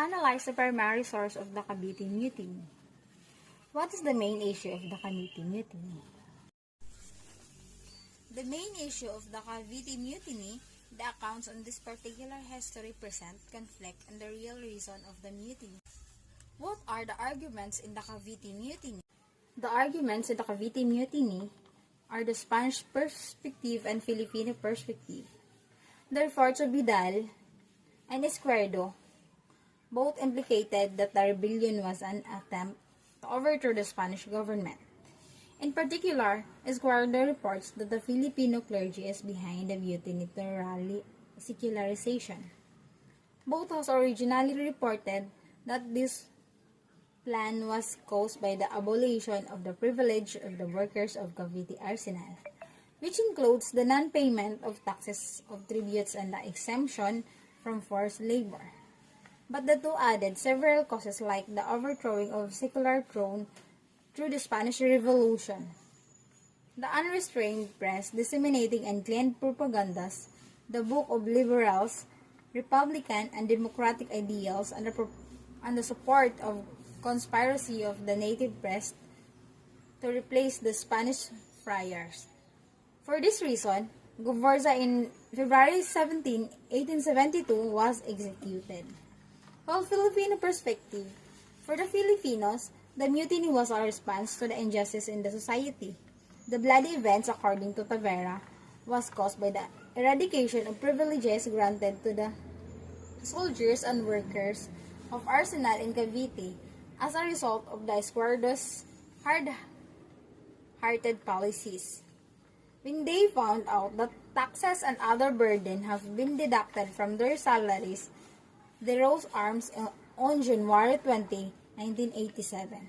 Analyze the primary source of the Cavite Mutiny. What is the main issue of the Cavite Mutiny? The main issue of the Cavite Mutiny, the accounts on this particular history present conflict on the real reason of the mutiny. What are the arguments in the Cavite Mutiny? The arguments in the Cavite Mutiny are the Spanish perspective and Filipino perspective. The reports of Vidal and Izquierdo both implicated that the rebellion was an attempt to overthrow the Spanish government. In particular, Izquierdo reports that the Filipino clergy is behind the mutiny to rally secularization. Both has originally reported that this plan was caused by the abolition of the privilege of the workers of Cavite Arsenal, which includes the non-payment of taxes, of tributes, and the exemption from forced labor. But the two added several causes like the overthrowing of secular throne through the Spanish Revolution, the unrestrained press disseminating unclean propagandas, the book of liberals, republican, and democratic ideals, and the support of conspiracy of the native press to replace the Spanish friars. For this reason, Govorza in February 17, 1872 was executed. While Filipino perspective, for the Filipinos, the mutiny was a response to the injustice in the society. The bloody events, according to Tavera, was caused by the eradication of privileges granted to the soldiers and workers of Arsenal in Cavite as a result of the Izquierdo's hard-hearted policies. When they found out that taxes and other burden have been deducted from their salaries, they rose arms on January 20, 1987.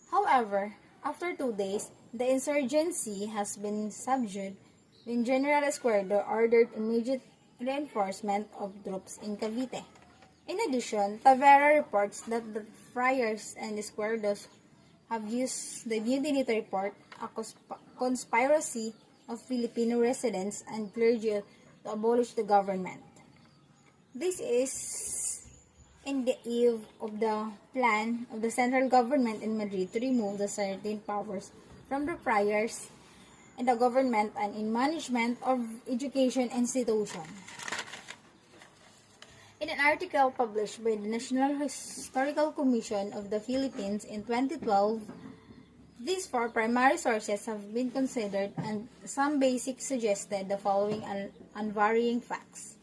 However, after 2 days, the insurgency has been subdued when General Izquierdo ordered immediate reinforcement of troops in Cavite. In addition, Tavera reports that the friars and Izquierdos have used the mutiny to report a conspiracy of Filipino residents and clergy to abolish the government. This is in the eve of the plan of the central government in Madrid to remove the certain powers from the friars and the government and in management of education institutions. In an article published by the National Historical Commission of the Philippines in 2012, these four primary sources have been considered and some basic suggested the following unvarying facts.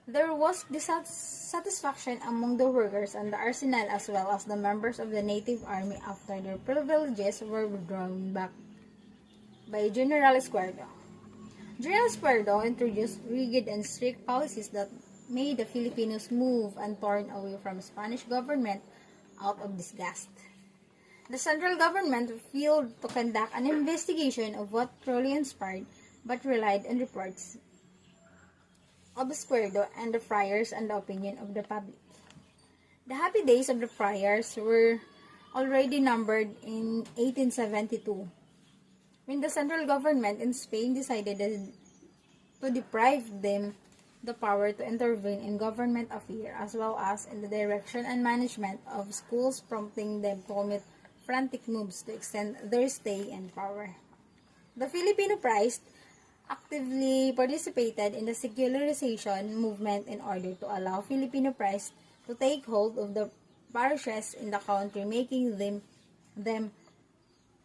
There was dissatisfaction among the workers and the arsenal as well as the members of the native army after their privileges were withdrawn back by General Izquierdo. General Izquierdo introduced rigid and strict policies that made the Filipinos move and turn away from Spanish government out of disgust. The central government failed to conduct an investigation of what truly inspired but relied on reports of Izquierdo and the friars and the opinion of the public. The happy days of the friars were already numbered in 1872, when the central government in Spain decided to deprive them the power to intervene in government affairs as well as in the direction and management of schools, prompting them to commit frantic moves to extend their stay in power. The Filipino priests actively participated in the secularization movement in order to allow Filipino priests to take hold of the parishes in the country, making them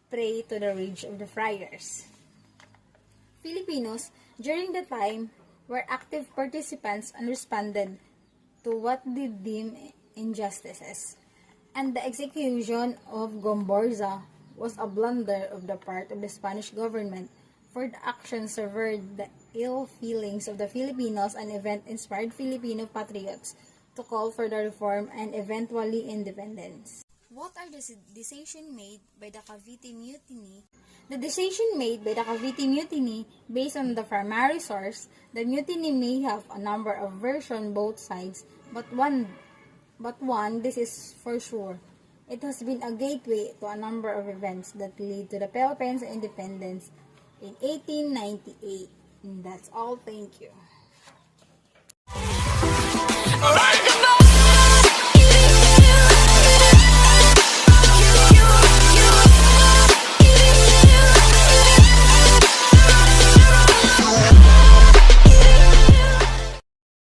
prey to the rage of the friars. Filipinos, during the time, were active participants and responded to what they deemed injustices, and the execution of Gomborza was a blunder of the part of the Spanish government, for the action severed the ill feelings of the Filipinos and event-inspired Filipino patriots to call for the reform and eventually independence. What are the decisions made by the Cavite Mutiny? The decision made by the Cavite Mutiny, based on the primary source, the mutiny may have a number of versions both sides, but one, this is for sure. It has been a gateway to a number of events that lead to the Philippines independence in 1898. And that's all. Thank you.